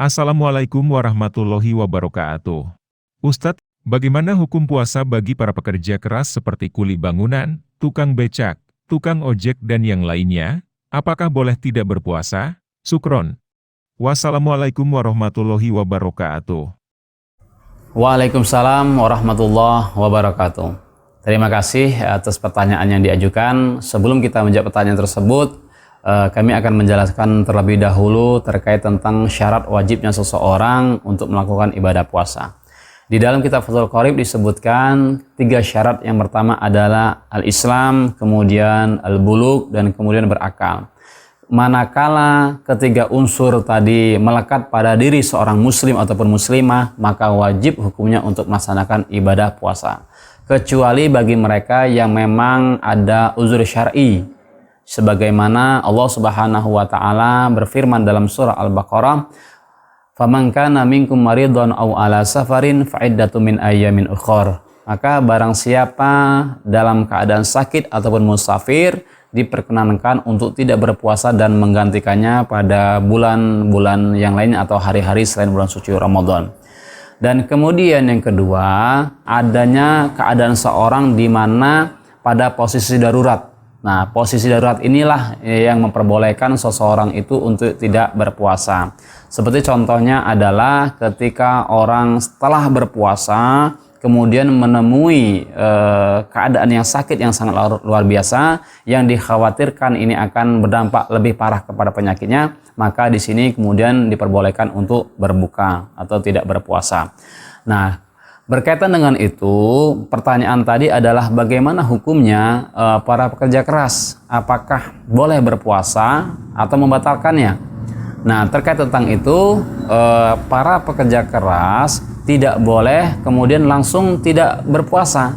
Assalamualaikum warahmatullahi wabarakatuh. Ustadz, bagaimana hukum puasa bagi para pekerja keras seperti kuli bangunan, tukang becak, tukang ojek dan yang lainnya? Apakah boleh tidak berpuasa? Sukron. Wassalamualaikum warahmatullahi wabarakatuh. Waalaikumsalam warahmatullahi wabarakatuh. Terima kasih atas pertanyaan yang diajukan. Sebelum kita menjawab pertanyaan tersebut, kami akan menjelaskan terlebih dahulu terkait tentang syarat wajibnya seseorang untuk melakukan ibadah puasa. Di dalam kitab Fathul Qorib disebutkan 3 syarat. Yang pertama adalah al-Islam, kemudian al-bulugh, dan kemudian berakal. Manakala ketiga unsur tadi melekat pada diri seorang muslim ataupun muslimah, maka wajib hukumnya untuk melaksanakan ibadah puasa. Kecuali bagi mereka yang memang ada uzur syar'i. Sebagaimana Allah Subhanahu wa taala berfirman dalam surah Al-Baqarah, "Faman kana minkum maridun aw ala safarin fa iddatun min ayyamin ukhra." Maka barang siapa dalam keadaan sakit ataupun musafir, diperkenankan untuk tidak berpuasa dan menggantikannya pada bulan-bulan yang lainnya atau hari-hari selain bulan suci Ramadan. Dan kemudian yang kedua, adanya keadaan seorang di mana pada posisi darurat. Nah, posisi darurat inilah yang memperbolehkan seseorang itu untuk tidak berpuasa. Seperti contohnya adalah ketika orang setelah berpuasa kemudian menemui keadaan yang sakit yang sangat luar biasa, yang dikhawatirkan ini akan berdampak lebih parah kepada penyakitnya, maka di sini kemudian diperbolehkan untuk berbuka atau tidak berpuasa. Nah, berkaitan dengan itu, pertanyaan tadi adalah bagaimana hukumnya para pekerja keras? Apakah boleh berpuasa atau membatalkannya? Nah, terkait tentang itu, para pekerja keras tidak boleh kemudian langsung tidak berpuasa.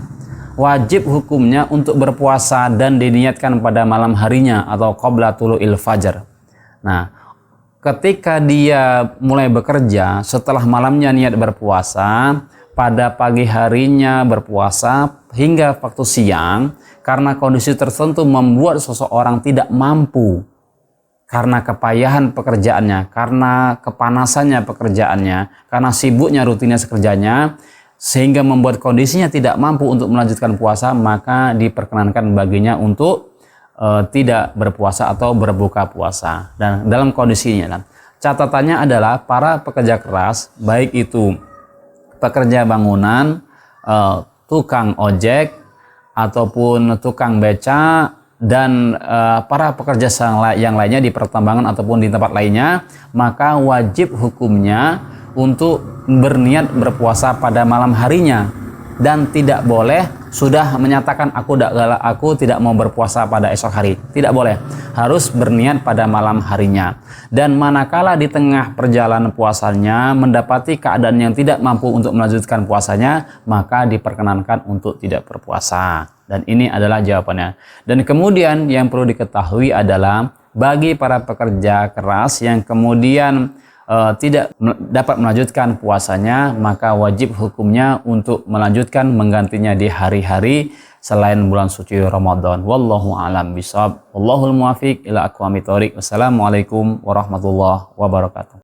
Wajib hukumnya untuk berpuasa dan diniatkan pada malam harinya atau qabla tulu'il fajar. Nah, ketika dia mulai bekerja setelah malamnya niat berpuasa, pada pagi harinya berpuasa hingga waktu siang, karena kondisi tertentu membuat seseorang tidak mampu, karena kepayahan pekerjaannya, karena kepanasannya pekerjaannya, karena sibuknya rutinitas kerjanya, sehingga membuat kondisinya tidak mampu untuk melanjutkan puasa, maka diperkenankan baginya untuk tidak berpuasa atau berbuka puasa. Dan dalam kondisinya, catatannya adalah para pekerja keras, baik itu pekerja bangunan, tukang ojek, ataupun tukang beca, dan para pekerja yang lainnya di pertambangan ataupun di tempat lainnya, maka wajib hukumnya untuk berniat berpuasa pada malam harinya, dan tidak boleh sudah menyatakan aku tidak mau berpuasa pada esok hari. Tidak boleh, harus berniat pada malam harinya. Dan manakala di tengah perjalanan puasanya mendapati keadaan yang tidak mampu untuk melanjutkan puasanya, maka diperkenankan untuk tidak berpuasa. Dan ini adalah jawabannya. Dan kemudian yang perlu diketahui adalah bagi para pekerja keras yang kemudian tidak dapat melanjutkan puasanya, maka wajib hukumnya untuk melanjutkan menggantinya di hari-hari selain bulan suci Ramadan. Wallahu a'lam bishawab. Wallahul muwaffiq ila aqwamit thoriq. Wassalamualaikum warahmatullahi wabarakatuh.